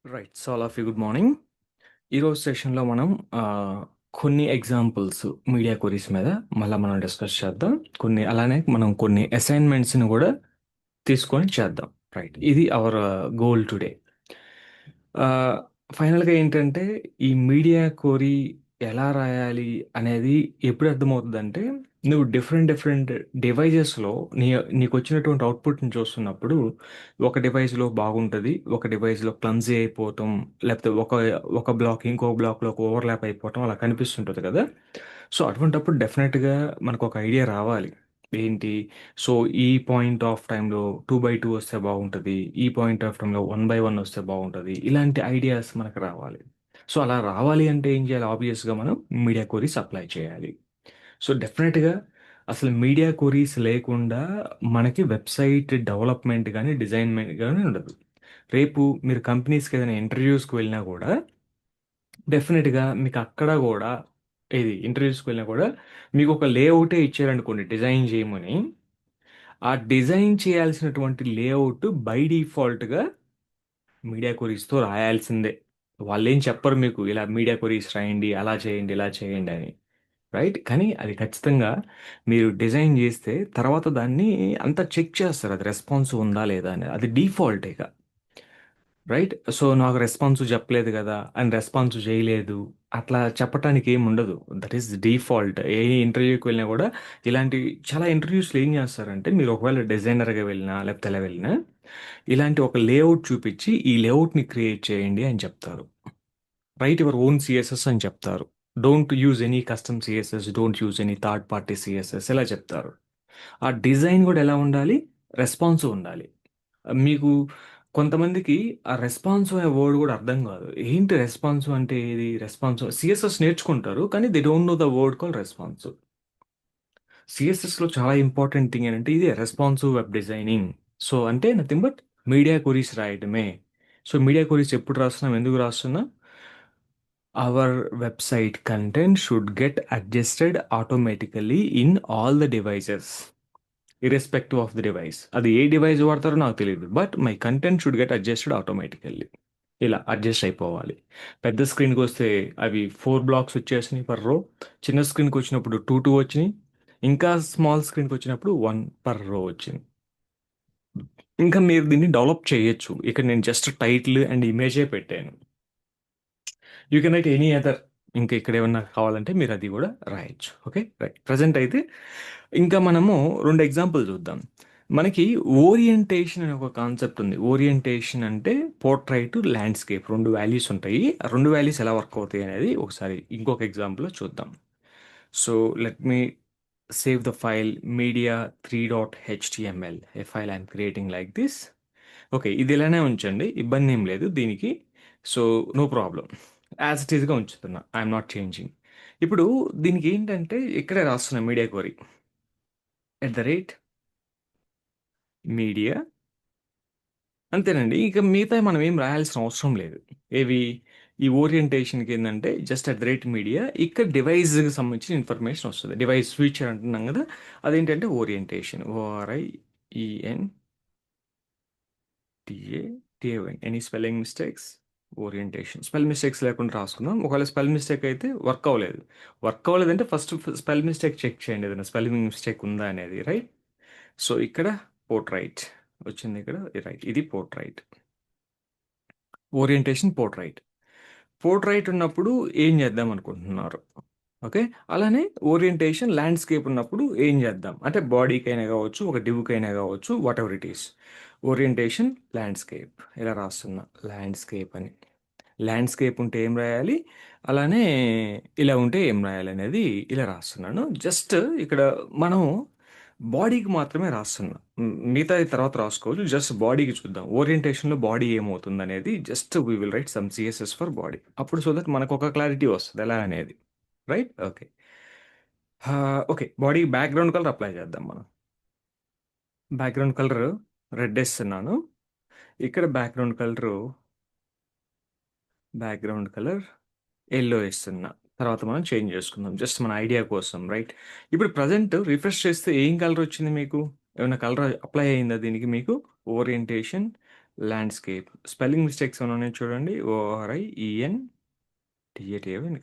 Right. So, all of you good morning. ఈరోజు సెషన్‌లో మనం ఆహ్, కొన్ని ఎగ్జాంపుల్స్ మీడియా క్వెరీస్ మీద మళ్ళా మనం డిస్కస్ చేద్దాం. అలానే మనం కొన్ని అసైన్‌మెంట్స్‌ని గూడా తీసుకొని చేద్దాం. రైట్. ఇది అవర్ గోల్ టుడే. ఆహ్, ఫైనల్‌గా ఏంటంటే, ఈ మీడియా క్వెరీ ఎలా రాయాలి అనేది ఎప్పుడు అర్థమవుతదంటే, నువ్వు డిఫరెంట్ డివైజెస్‌లో నీ నీకొచ్చినటువంటి అవుట్‌పుట్‌ని చూస్తున్నప్పుడు, ఒక డివైస్‌లో బాగుంటది. ఒక డివైస్‌లో క్లమ్జీ అయిపోవటం, లేకపోతే ఒక బ్లాక్ ఇంకో బ్లాక్‌లోకి ఓవర్‌లాప్ అయిపోవటం అలా కనిపిస్తుంటది కదా! సో, అటువంటప్పుడు డెఫినెట్‌గా మనకొక ఐడియా రావాలి. ఏంటి? సో, ఈ పాయింట్ ఆఫ్ టైమ్‌లో 2/2 వస్తే బాగుంటది. ఈ పాయింట్ ఆఫ్ టైమ్‌లో 1/1 వస్తే బాగుంటది. ఇలాంటి ఐడియాస్ మనకు రావాలి. సో, అలా రావాలి అంటే ఏం చేయాలి? ఆబ్వియస్‌గా మనం మీడియా క్వెరీస్ అప్లై చేయాలి. సో, డెఫినెట్‌గా అసలు మీడియా క్వెరీస్ లేకుండా మనకి వెబ్‌సైట్ డెవలప్‌మెంట్ గాని, డిజైన్‌మెంట్ గాని ఉండదు. రేపు మీరు కంపెనీస్‌కి ఏదైనా ఇంటర్‌వ్యూస్‌కి వెళ్ళినా గూడా డెఫినిట్‌గా మీకక్కడ గూడా ఇంటర్‌వ్యూస్‌కి వెళ్ళినా గూడా మీకొక లేఔటే ఇచ్చారనుకోండి డిజైన్ జేయమని. ఆ డిజైన్ చేయాల్సినటువంటి లేఔట్ బై డిఫాల్ట్‌గా మీడియా క్వెరీస్‌తో రాయాల్సిందే. వాళ్ళేం చెప్పరు మీకు ఇలా మీడియా క్వెరీస్ రాయండి, అలా చేయండి, ఇలా చేయండి అని. రైట్? కానీ అది ఖచ్చితంగా మీరు డిజైన్ జేస్తే తర్వాత దాన్ని అంతా చెక్ చేస్తారు. అది రెస్పాన్సివ్ ఉందా లేదా అని. అది డిఫాల్ట్ ఇక. రైట్? సో, నాకు రెస్పాన్సివ్ చెప్పలేదు గదా! అని రెస్పాన్సివ్ చేయలేదు. అట్లా చెప్పటానికి ఏముండదు. That is default. ఏ ఇంటర్వ్యూకి వెళ్ళినా గూడా ఇలాంటి చాలా ఇంటర్వ్యూస్‌లో ఏం జేస్తారంటే, మీరు ఒకవేళ డిజైనర్‌గా వెళ్ళినా, లేకపోతే ఎలా వెళ్ళినా, ఇలాంటి ఒక లేఔట్ చూపిచ్చి, ఈ లేఔట్‌ని క్రియేట్ చేయండి అని చెప్తారు. రైట్ యువర్ ఓన్ సీఎస్ఎస్ అని చెప్తారు. Don't use any custom CSS, don't use any third party CSS ఇలా చెప్తారు. ఆ డిజైన్ గూడా ఎలా ఉండాలి? రెస్పాన్సివ్ ఉండాలి. మీకు కొంతమందికి ఆ రెస్పాన్సివ్ అనే వర్డ్ గూడా అర్థం గాదు. ఏంటి రెస్పాన్సివ్ అంటే ఏది? రెస్పాన్సివ్ సీఎస్ఎస్ నేర్చుకుంటారు. కానీ they don't know the word called responsive. సీఎస్ఎస్‌లో చాలా ఇంపార్టెంట్ థింగ్ ఏంటంటే ఇదే రెస్పాన్సివ్ వెబ్ డిజైనింగ్. సో, అంటే నథింగ్ బట్ మీడియా క్వెరీస్ రాయడమే. సో, మీడియా క్వెరీస్ ఎప్పుడు రాస్తున్నాం? ఎందుకు రాస్తున్నాం? Our website content should get adjusted automatically in all the devices. Irrespective of the device. అది ఏ డివైస్ వాడతారో నాకు తెలీదు. But my content should get adjusted automatically. ఇలా అడ్జస్ట్ అయిపోవాలి. పెద్ద స్క్రీన్‌కొస్తే అవి 4 బ్లాక్స్ వచ్చేసినాయి పర్ రో. చిన్న స్క్రీన్‌కొచ్చినప్పుడు 2 వచ్చినియి. ఇంకా స్మాల్ స్క్రీన్‌కొచ్చినప్పుడు 1 పర్ రో వచ్చింది. ఇంకా మీరు దీన్ని డెవలప్ చేయొచ్చు. ఇక్కడ నేను జస్ట్ టైటిల్ అండ్ ఇమేజే పెట్టాను. You can write any other. ఇంకా ఇక్కడ ఏమన్నా కావాలంటే మీరు అది కూడా రాయొచ్చు. ఓకే. రైట్. ప్రజెంట్ అయితే ఇంకా మనము రెండు ఎగ్జాంపుల్ చూద్దాం. మనకి ఓరియంటేషన్ అనే ఒక కాన్సెప్ట్ ఉంది. ఓరియంటేషన్ అంటే పోర్ట్రైట్, ల్యాండ్స్కేప్ రెండు వాల్యూస్ ఉంటాయి. ఆ రెండు వాల్యూస్ ఎలా వర్క్ అవుతాయి అనేది ఒకసారి ఇంకొక ఎగ్జాంపుల్లో చూద్దాం. So let me save the file media 3.html. A file I'm creating like this. Okay. ఇది ఇలానే ఉంచండి. ఇబ్బంది ఏం లేదు దీనికి. So, no problem. As it ఈస్‌గా ఉంచుతున్నా. I'm not changing. ఇప్పుడు దీనికి ఏంటంటే ఇక్కడే రాస్తున్నా media query. At the rate media అంతేనండి. ఇక మిగతాయి మనం ఏం రాయాల్సిన అవసరం లేదు. ఏవి ఈ ఓరియంటేషన్‌కి ఏందంటే just at the rate media ఇక్కడ డివైస్‌కి సంబంధించిన ఇన్ఫర్మేషన్ వస్తది. డివైస్ ఫీచర్ అంటున్నాం గదా! అదేంటంటే orientation. O R I E N T A Y. Any spelling mistakes? Orientation. Spell mistakes లేకుండా రాసుకుందాం. ఒకవేళ స్పెల్ మిస్టేక్ అయితే వర్క్ అవ్వలేదు. వర్క్ అవ్వలేదంటే ఫస్ట్ స్పెల్ మిస్టేక్ చెక్ చేయండి. ఏదైనా స్పెల్లింగ్ మిస్టేక్ ఉందా అనేది. రైట్? సో, ఇక్కడ పోర్ట్రైట్ వచ్చింది ఇక్కడ. రైట్. ఇది పోర్ట్రైట్. Orientation portrait. పోర్ట్రైట్ ఉన్నప్పుడు ఏం చేద్దాం అనుకుంటున్నారు? ఓకే. అలానే ఓరియంటేషన్ ల్యాండ్‌స్కేప్ ఉన్నప్పుడు ఏం చేద్దాం? అంటే బాడీకైనా గావచ్చు, ఒక డివ్‌కైనా గావచ్చు, whatever it is. Orientation landscape ఇలా రాస్తున్నా. ల్యాండ్‌స్కేప్ అని. ల్యాండ్‌స్కేప్ ఉంటే ఏం రాయాలి? అలానే ఇలా ఉంటే ఏం రాయాలనేది ఇలా రాస్తున్నాను. జస్ట్ ఇక్కడ మనం బాడీకి మాత్రమే రాస్తున్నా. మిగతాది తర్వాత రాసుకోవచ్చు. జస్ట్ బాడీకి చూద్దాం. ఓరియంటేషన్‌లో బాడీ ఏమవుతుందనేది just we will write some CSS for body. అప్పుడు సో దట్ మనకొక క్లారిటీ వస్తది ఎలా అనేది. Right? Okay. Okay. Body background colour apply చేద్దాం మనం. బ్యాక్‌గ్రౌండ్ కలర్ రెడ్ ఏస్తున్నాను. ఇక్కడ బ్యాక్‌గ్రౌండ్ కలర్ యెల్లో ఏస్తున్నా. తర్వాత మనం చేంజ్ చేసుకుందాం. జస్ట్ మన ఐడియా కోసం రైట్? ఇప్పుడు ప్రెజెంట్ రిఫ్రెష్ చేస్తే ఏం కలర్ వచ్చింది మీకు? ఏమైనా కలర్ అప్లై అయిందా దీనికి మీకు? Orientation landscape. స్పెల్లింగ్ మిస్టేక్స్ ఏమైనా ఉన్నాయో చూడండి. ORIENTATAV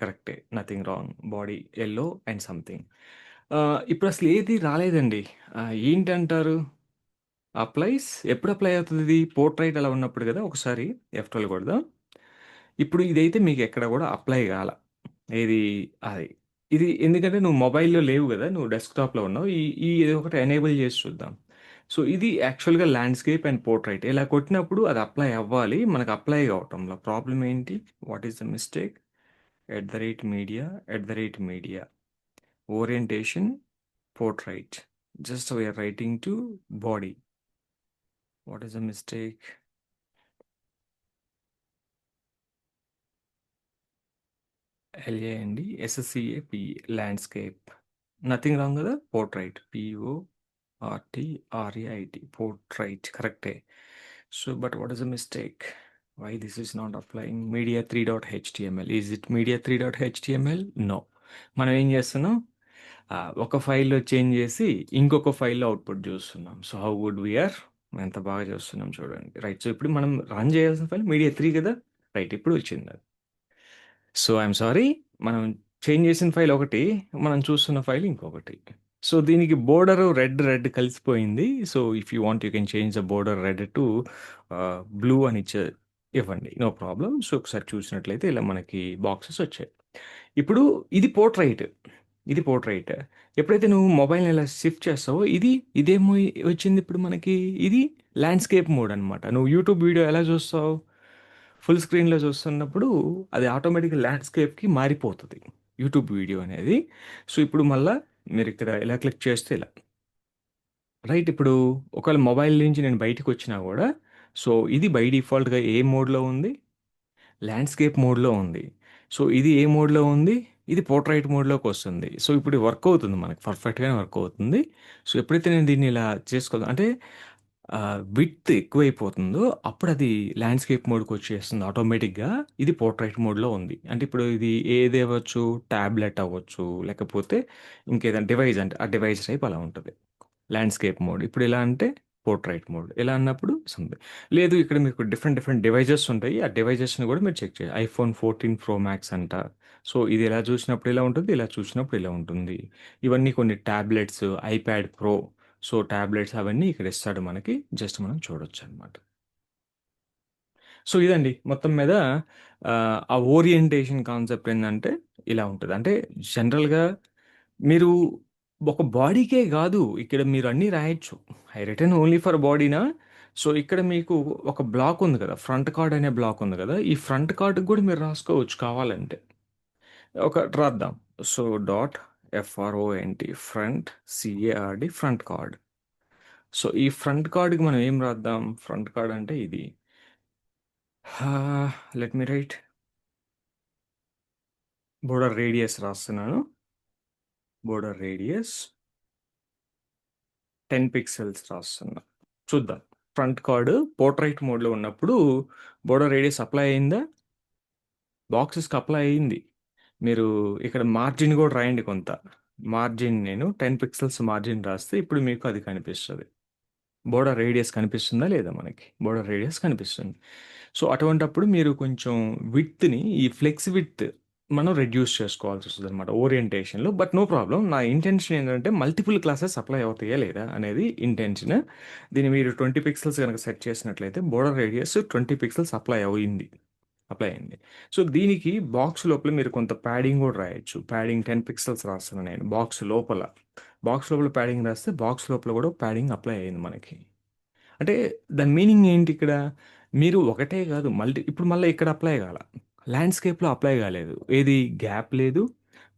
కరెక్టే. Nothing wrong. Body yellow and something. ఇప్పుడు అసలు ఏది రాలేదండి. ఏంటంటారు? అప్లైస్ ఎప్పుడు అప్లై అవుతుంది ఇది? పోర్ట్రైట్ అలా ఉన్నప్పుడు కదా ఒకసారి F12 కొడదాం. ఇప్పుడు ఇదైతే మీకు ఎక్కడ కూడా అప్లై కాల. ఏది అది. ఇది ఎందుకంటే నువ్వు మొబైల్‌లో లేవు గదా! నువ్వు డెస్క్‌టాప్‌లో ఉన్నావు. ఈ ఈ ఇది ఒకటి ఎనేబుల్ చేసి చూద్దాం. సో, ఇది యాక్చువల్‌గా ల్యాండ్‌స్కేప్ అండ్ పోర్ట్రైట్. ఇలా కొట్టినప్పుడు అది అప్లై అవ్వాలి. మనకు అప్లై అవ్వటంలో ప్రాబ్లమ్ ఏంటి? What is the mistake? @media, @media. Orientation, portrait. Just we are writing to body. What is the mistake? LANDSCAP landscape. Nothing wrong గదా! పోర్ట్రైట్. PORTRAIT పోర్ట్రైట్ కరెక్టే. So, but what is the mistake? Why this is not applying? media3.html. Is it media3.html? No. మనం ఏం చేస్తున్నాం? ఒక ఫైల్‌లో change చేసి ఇంకొక ఫైల్‌లో అవుట్‌పుట్ చూస్తున్నాం. So, how good we are? ఎంత బాగా చేస్తున్నాం చూడండి. రైట్. సో, ఇప్పుడు మనం రన్ చేయాల్సిన ఫైల్ media3 కదా! రైట్. ఇప్పుడు వచ్చిందది. So, I'm sorry. మనం చేంజ్ చేసిన ఫైల్ ఒకటి. మనం చూస్తున్న ఫైల్ ఇంకొకటి. సో, దీనికి బోర్డరు రెడ్ కలిసిపోయింది. So, if you want you can change the border red to blue అని ఇవ్వండి. No problem. సో, ఒకసారి చూసినట్లయితే ఇలా మనకి బాక్సెస్ వచ్చాయి. ఇప్పుడు ఇది పోర్ట్రైట్. ఇది పోర్ట్రైట్. ఎప్పుడైతే నువ్వు మొబైల్‌ని ఇలా షిఫ్ట్ చేస్తావో ఇదేమో వచ్చింది ఇప్పుడు మనకి. ఇది ల్యాండ్‌స్కేప్ మోడ్ అనమాట. నువ్వు యూట్యూబ్ వీడియో ఎలా చూస్తావు? ఫుల్ స్క్రీన్‌లో చూస్తున్నప్పుడు అది ఆటోమేటిక్‌గా ల్యాండ్‌స్కేప్‌కి మారిపోతది. యూట్యూబ్ వీడియో అనేది. సో, ఇప్పుడు మళ్ళా మీరిక్కడ ఇలా క్లిక్ చేస్తే ఇలా. రైట్. ఇప్పుడు ఒకవేళ మొబైల్ నుంచి నేను బయటికొచ్చినా గూడా, సో, ఇది బై డిఫాల్ట్‌గా ఏ మోడ్‌లో ఉంది? ల్యాండ్‌స్కేప్ మోడ్‌లో ఉంది. సో, ఇది ఏ మోడ్‌లో ఉంది? ఇది పోర్ట్రైట్ మోడ్‌లోకొస్తుంది. సో, ఇప్పుడు వర్క్ అవుతుంది మనకి. పర్ఫెక్ట్‌గానే వర్క్ అవుతుంది. సో, ఎప్పుడైతే నేను దీన్ని ఇలా అంటే విడ్త్ ఎక్కువైపోతుందో అప్పుడది ల్యాండ్‌స్కేప్ మోడ్‌కొచ్చేస్తుంది ఆటోమేటిక్‌గా. ఇది పోర్ట్రైట్ మోడ్‌లో ఉంది. అంటే ఇప్పుడు ఇది ఏది అవ్వచ్చు? టాబ్లెట్ అవ్వచ్చు, లేకపోతే ఇంకేదైనా డివైస్ అంటే ఆ డివైస్ టైప్ అలా ఉంటది. Landscape mode. ఇప్పుడు ఎలా అంటే పోర్ట్రైట్ మోడ్. ఎలా అన్నప్పుడు లేదు ఇక్కడ మీకు డిఫరెంట్ డివైజెస్ ఉంటాయి. ఆ డివైజెస్‌ని గూడా మీరు చెక్ చేయాలి. ఐఫోన్ 14 ప్రో మాక్స్ అంట. సో, ఇది ఇలా చూసినప్పుడు ఇలా ఉంటుంది. ఇలా చూసినప్పుడు ఇలా ఉంటుంది. ఇవన్నీ కొన్ని tablets, iPad pro. So, tablets అవన్నీ ఇక్కడ ఇస్తాడు మనకి. జస్ట్ మనం చూడొచ్చనమాట. సో, ఇదండి మొత్తం మీద ఆ ఓరియంటేషన్ కాన్సెప్ట్ ఏందంటే ఇలా ఉంటది. అంటే జనరల్‌గా మీరు ఒక బాడీకే గాదు. ఇక్కడ మీరు అన్నీ రాయొచ్చు. ఐ రిటెన్ ఓన్లీ ఫర్ బాడీనా? సో, ఇక్కడ మీకు ఒక బ్లాక్ ఉంది కదా! ఫ్రంట్ కార్డ్ అనే బ్లాక్ ఉంది కదా! ఈ ఫ్రంట్ కార్డ్‌కి గూడా మీరు రాసుకోవచ్చు కావాలంటే. ఒకటి రాద్దాం. So, dot FRONT front CARD front card. So, ఈ ఫ్రంట్ కార్డ్‌కి మనం ఏం రాద్దాం? ఫ్రంట్ కార్డ్ అంటే ఇది. Let me right. Border radius రాస్తున్నాను. బోర్డర్ రేడియస్ 10 పిక్సెల్స్ రాస్తున్నా. చూద్దాం. ఫ్రంట్ కార్డ్ పోర్ట్రైట్ మోడ్‌లో ఉన్నప్పుడు బోర్డర్ రేడియస్ అప్లై అయిందా? బాక్సెస్‌కి అప్లై అయింది. మీరు ఇక్కడ మార్జిన్ గూడా రాయండి కొంత. మార్జిన్ నేను 10 పిక్సెల్స్ మార్జిన్ రాస్తే ఇప్పుడు మీకు అది కనిపిస్తది. బోర్డర్ రేడియస్ కనిపిస్తుందా లేదా మనకి? బోర్డర్ రేడియస్ కనిపిస్తుంది. సో, అటువంటప్పుడు మీరు కొంచెం విడ్త్‌ని ఈ ఫ్లెక్స్ విడ్త్ మనం రెడ్యూస్ చేసుకోవాల్సొస్తదనమాట ఓరియంటేషన్‌లో. But no problem. నా ఇంటెన్షన్ ఏంటంటే మల్టిపుల్ క్లాసెస్ అప్లై అవుతాయా లేదా అనేది ఇంటెన్షన్. దీన్ని మీరు 20 పిక్సెల్స్ గనక సెట్ చేసినట్లయితే బోర్డర్ రేడియస్ 20 పిక్సెల్స్ అప్లై అయింది. సో, దీనికి బాక్స్ లోపల మీరు కొంత ప్యాడింగ్ గూడా రాయొచ్చు. ప్యాడింగ్ 10 పిక్సెల్స్ రాస్తున్నా నేను బాక్స్ లోపల. బాక్స్ లోపల ప్యాడింగ్ రాస్తే బాక్స్ లోపల గూడా ప్యాడింగ్ అప్లై అయింది మనకి. అంటే దాని మీనింగ్ ఏంటి ఇక్కడ? మీరు ఒకటే గాదు ఇప్పుడు మళ్ళా ఇక్కడ అప్లై గాల. ల్యాండ్‌స్కేప్‌లో అప్లై గాలేదు. ఏది గ్యాప్ లేదు,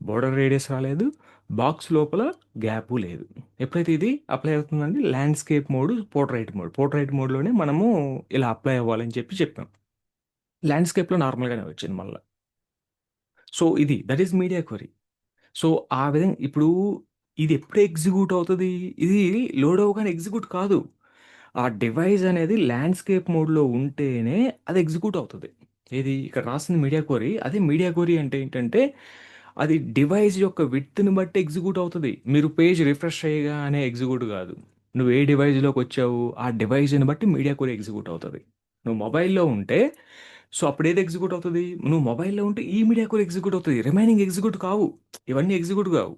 బోర్డర్ రేడియస్ రాలేదు, బాక్స్ లోపల గ్యాపు లేదు. ఎప్పుడైతే ఇది అప్లై అవుతుందండి landscape mode, portrait mode. Portrait మోడ్‌లోనే మనము ఇలా అప్లై అవ్వాలని చెప్పాం. ల్యాండ్‌స్కేప్‌లో నార్మల్‌గానే వచ్చింది మళ్ళా. So, that is media query. So, ఆ విధంగా ఇప్పుడు ఇది ఎప్పుడు ఎగ్జిక్యూట్ అవుతది? ఇది లోడ్ అవ్వగానే ఎగ్జిక్యూట్ కాదు. ఆ డివైస్ అనేది ల్యాండ్‌స్కేప్ మోడ్‌లో ఉంటేనే అది ఎగ్జిక్యూట్ అవుతది. ఇక్కడ రాసింది మీడియా క్వెరీ. అదే మీడియా క్వెరీ అంటే ఏంటంటే, అది డివైస్ యొక్క విడ్త్‌ని బట్టి ఎగ్జిక్యూట్ అవుతది. మీరు పేజ్ రిఫ్రెష్ చేయగానే ఎగ్జిక్యూట్ గాదు. నువ్వు ఏ డివైస్‌లోకొచ్చావు, ఆ డివైస్‌ని బట్టి మీడియా క్వెరీ ఎగ్జిక్యూట్ అవుతది. నువ్వు మొబైల్‌లో ఉంటే సో, అప్పుడేది ఎగ్జిక్యూట్ అవుతది? నువ్వు మొబైల్‌లో ఉంటే ఈ మీడియా కోడ్ ఎగ్జిక్యూట్ అవుతది. రిమైనింగ్ ఎగ్జిక్యూట్ కావు. ఇవన్నీ ఎగ్జిక్యూట్ గావు.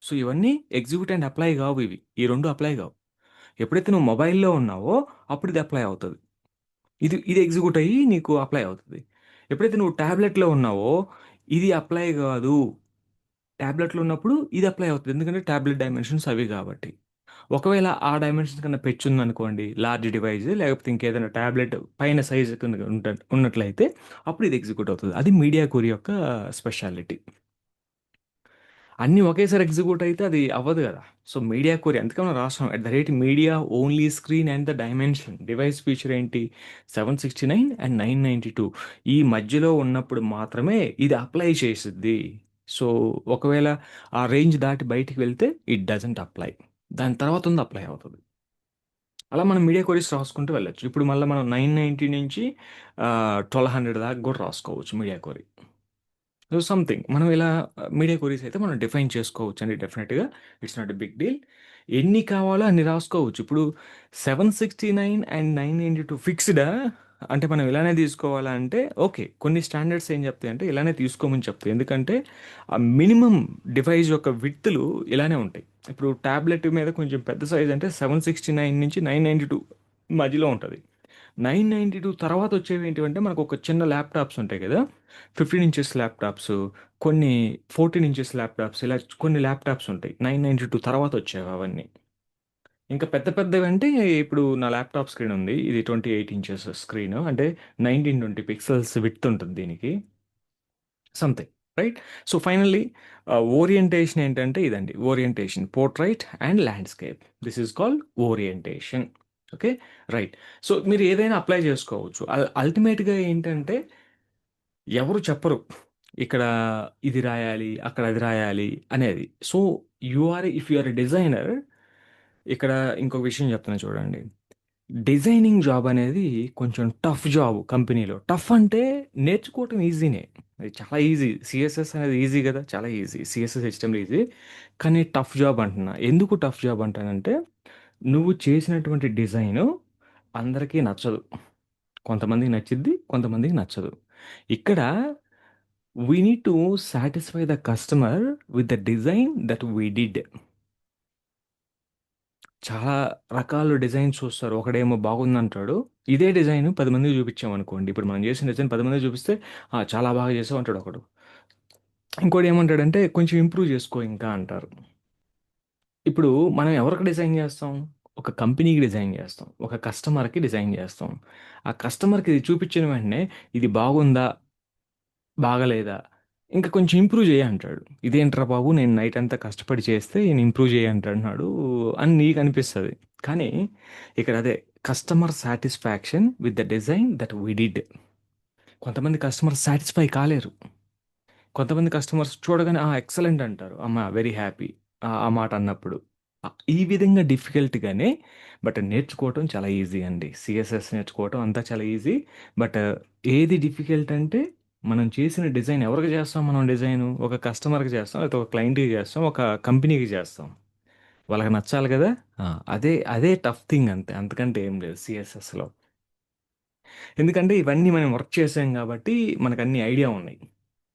సో, ఇవన్నీ ఎగ్జిక్యూట్ అండ్ అప్లై గావు ఇవి. ఈ 2 అప్లై గావు. ఎప్పుడైతే నువ్వు మొబైల్‌లో ఉన్నావో అప్పుడు ఇది అప్లై అవుతది. ఇది ఎగ్జిక్యూట్ అయ్యి నీకు అప్లై అవుతది. ఎప్పుడైతే నువ్వు టాబ్లెట్‌లో ఉన్నావో ఇది అప్లై గాదు. టాబ్లెట్‌లో ఉన్నప్పుడు ఇది అప్లై అవుతది. ఎందుకంటే టాబ్లెట్ డైమెన్షన్స్ అవి గాబట్టి. ఒకవేళ ఆ డైమెన్షన్స్ కన్నా పెచ్చుందనుకోండి, లార్జ్ డివైస్ లేకపోతే ఇంకేదైనా టాబ్లెట్ పైన సైజ్ కింద ఉన్నట్లయితే అప్పుడు ఇది ఎగ్జిక్యూట్ అవుతది. అది మీడియా కోర్ యొక్క స్పెషాలిటీ. అన్నీ ఒకేసారి ఎగ్జిక్యూట్ అయితే అది అవ్వదు గదా! సో, మీడియా క్వెరీ అందుకే మనం రాస్తాం at the rate media only screen and the dimension. Device feature ఏంటి? 769 అండ్ 992 ఈ మధ్యలో ఉన్నప్పుడు మాత్రమే ఇది అప్లై చేసిద్ది. సో, ఒకవేళ ఆ రేంజ్ దాటి బయటికి వెళ్తే ఇట్ డజంట్ అప్లై. దాని తర్వాత ఉంది అప్లై అవుతది. అలా మనం మీడియా క్వెరీస్ రాసుకుంటూ వెళ్ళొచ్చు. ఇప్పుడు మళ్ళా మనం 990 నుంచి 1200 దాకా గూడా రాసుకోవచ్చు మీడియా క్వెరీ. So, something. మనం ఇలా మీడియా క్వెరీస్ అయితే మనం డిఫైన్ చేసుకోవచ్చండి డెఫినెట్‌గా. It's not a big deal. ఎన్ని కావాలో అన్ని రాసుకోవచ్చు. ఇప్పుడు 769 అండ్ 992 ఫిక్స్‌డా? అంటే మనం ఇలానే తీసుకోవాలా అంటే ఓకే. కొన్ని స్టాండర్డ్స్ ఏం చెప్తాయంటే ఇలానే తీసుకోమని చెప్తాయి. ఎందుకంటే మినిమమ్ డివైస్ యొక్క విడ్త్‌లు ఇలానే ఉంటాయి. ఇప్పుడు టాబ్లెట్ మీద కొంచెం పెద్ద సైజ్ అంటే 769 నుంచి 992 మధ్యలో ఉంటది. 992 తర్వాత వచ్చేవి ఏంటివంటే మనకు ఒక చిన్న ల్యాప్‌టాప్స్ ఉంటాయి కదా! 15 ఇంచెస్ ల్యాప్‌టాప్స్, కొన్ని 14 ఇంచెస్ ల్యాప్‌టాప్స్ ఇలా కొన్ని ల్యాప్‌టాప్స్ ఉంటాయి. 992 తర్వాత వచ్చేవి అవన్నీ. ఇంకా పెద్ద పెద్దవంటే ఇప్పుడు నా ల్యాప్‌టాప్ స్క్రీన్ ఉంది. ఇది 28 ఇంచెస్ స్క్రీన్ అంటే 1920 పిక్సెల్స్ విడ్త్ ఉంటుంది దీనికి. Something right. So, finally orientation ఏంటంటే ఇదండి. Orientation portrait and landscape. This is called orientation. Okay. Right. So, మీరు ఏదైనా అప్లై చేసుకోవచ్చు. అల్టిమేట్‌గా ఏంటంటే ఎవరు చెప్పరు. ఇక్కడ ఇది రాయాలి, అక్కడ అది రాయాలి అనేది. So, if you are a designer ఇక్కడ ఇంకొక విషయం చెప్తున్నా చూడండి. డిజైనింగ్ జాబ్ అనేది కొంచెం టఫ్ జాబ్ కంపెనీలో. టఫ్ అంటే నేర్చుకోవటం ఈజీనే. అది చాలా ఈజీ. సీఎస్ఎస్ అనేది ఈజీ కదా! చాలా ఈజీ. CSS, HTML easy. కానీ టఫ్ జాబ్ అంటున్నా. ఎందుకు టఫ్ జాబ్ అంటానంటే, నువ్వు చేసినటువంటి డిజైను అందరికీ నచ్చదు. కొంతమందికి నచ్చిద్ది, కొంతమందికి నచ్చదు. ఇక్కడ we need to satisfy the customer with the design that we did. చాలా రకాల డిజైన్స్ చూస్తారు. ఒకడేమో బాగుందంటాడు. ఇదే డిజైన్ 10 మందికి చూపించామనుకోండి. ఇప్పుడు మనం చేసిన డిజైన్ 10 మందికి చూపిస్తే, "ఆ! చాలా బాగా చేసావు" అంటాడు ఒకడు. ఇంకోడు ఏమంటాడంటే, "కొంచెం ఇంప్రూవ్ చేసుకో ఇంకా" అంటారు. ఇప్పుడు మనం ఎవరికి డిజైన్ చేస్తాం? ఒక కంపెనీకి డిజైన్ చేస్తాం. ఒక కస్టమర్‌కి డిజైన్ చేస్తాం. ఆ కస్టమర్‌కి ఇది చూపించిన వెంటనే, "ఇది బాగుందా? బాగాలేదా? ఇంకా కొంచెం ఇంప్రూవ్ చెయ్యి" అంటాడు. "ఇదేంట్రా బాబు! నేను నైట్ అంతా కష్టపడి చేస్తే ఈయన ఇంప్రూవ్ చెయ్యి అంటున్నాడు" అని నీకనిపిస్తది. కానీ ఇక్కడ అదే customer satisfaction with the design that we did. కొంతమంది కస్టమర్స్ సాటిస్ఫై కాలేరు. కొంతమంది కస్టమర్స్ చూడగానే ఎక్సలెంట్ అంటారు. వెరీ హ్యాపీ ఆ మాట అన్నప్పుడు. ఈ విధంగా డిఫికల్ట్‌గానే బట్ నేర్చుకోవటం చాలా ఈజీ అండి. సీఎస్ఎస్ నేర్చుకోవటం అంతా చాలా ఈజీ. బట్ ఏది డిఫికల్ట్ అంటే మనం చేసిన డిజైన్ ఎవరికి చేస్తాం మనం డిజైను? ఒక కస్టమర్‌కి చేస్తాం. లేకపోతే ఒక క్లయింట్‌కి చేస్తాం. ఒక కంపెనీకి చేస్తాం. వాళ్ళకి నచ్చాలి కదా! ఆ! అదే టఫ్ థింగ్ అంతే. అంతకంటే ఏం లేదు సీఎస్ఎస్‌లో. ఎందుకంటే ఇవన్నీ మనం వర్క్ చేసాం కాబట్టి మనకన్ని ఐడియా ఉన్నాయి.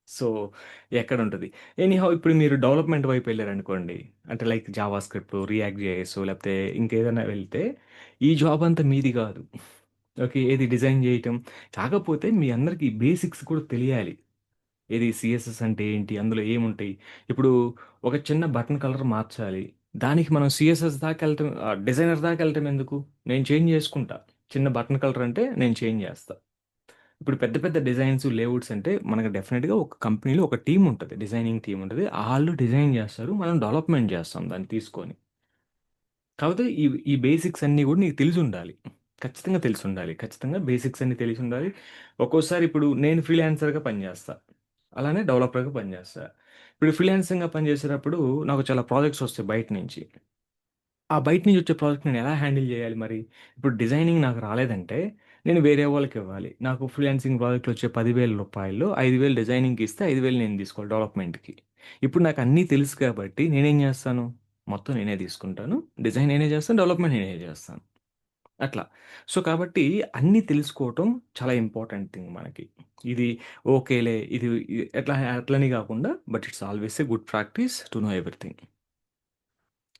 సో, ఎక్కడుంటది. ఎనీహౌ ఇప్పుడు మీరు డెవలప్‌మెంట్ వైపు వెళ్లారనుకోండి. అంటే like Java script, react JS లేకపోతే ఇంకేదైనా వెళ్తే, ఈ జాబ్ అంతా మీది గాదు. ఓకే. ఏది డిజైన్ జేయటం. కాకపోతే మీ అందరికి బేసిక్స్ కూడా తెలియాలి. ఏది సీఎస్ఎస్ అంటే ఏంటి? అందులో ఏముంటాయి? ఇప్పుడు ఒక చిన్న బటన్ కలర్ మార్చాలి. దానికి మనం సీఎస్ఎస్ దాకెళ్ళటం డిజైనర్ దాకెళ్ళటం ఎందుకు? నేను చేంజ్ జేసుకుంటా. చిన్న బటన్ కలర్ అంటే నేను చేంజ్ జేస్తా. ఇప్పుడు పెద్ద పెద్ద డిజైన్స్, లేఅవుట్స్ అంటే మనకు డెఫినిట్‌గా ఒక కంపెనీలో ఒక టీమ్ ఉంటది. డిజైనింగ్ టీమ్ ఉంటది. ఆళ్ళు డిజైన్ జేస్తారు. మనం డెవలప్‌మెంట్ జేస్తాం దాన్ని తీసుకొని. కాపోతే ఈ బేసిక్స్ అన్నీ గూడా నీకు తెలిసుండాలి. ఖచ్చితంగా తెలిసుండాలి. ఖచ్చితంగా బేసిక్స్ అన్నీ తెలిసుండాలి. ఒక్కోసారి ఇప్పుడు నేను ఫ్రీలాన్సర్‌గా పనిజేస్తా. అలానే డెవలపర్‌గా పనిజేస్తా. ఇప్పుడు ఫ్రీలాన్సింగ్‌గా పనిజేసేటప్పుడు నాకు చాలా ప్రాజెక్ట్స్ ఒస్తాయి బయట నుంచి. ఆ బయట నుంచి వచ్చే ప్రాజెక్ట్ నేను ఎలా హ్యాండిల్ చేయాలి మరి? ఇప్పుడు డిజైనింగ్ నాకు రాలేదంటే, నేను వేరే వాళ్ళకివ్వాలి. నాకు ఫ్రీలాన్సింగ్ ప్రాజెక్ట్‌లో వచ్చే రూ. 10,000 5,000 డిజైనింగ్‌కి ఇస్తే 5,000 నేను తీసుకోవాలి డెవలప్‌మెంట్‌కి. ఇప్పుడు నాకు అన్నీ తెలుసు కాబట్టి నేనేం చేస్తాను? మొత్తం నేనే తీసుకుంటాను. డిజైన్ నేనే చేస్తాను. డెవలప్‌మెంట్ నేనే చేస్తాను. అట్లా. సో, కాబట్టి అన్నీ తెలుసుకోవటం చాలా ఇంపార్టెంట్ థింగ్ మనకి. ఇది ఓకేలే ఇది అట్లని గాకుండా but it's always a good practice to know everything.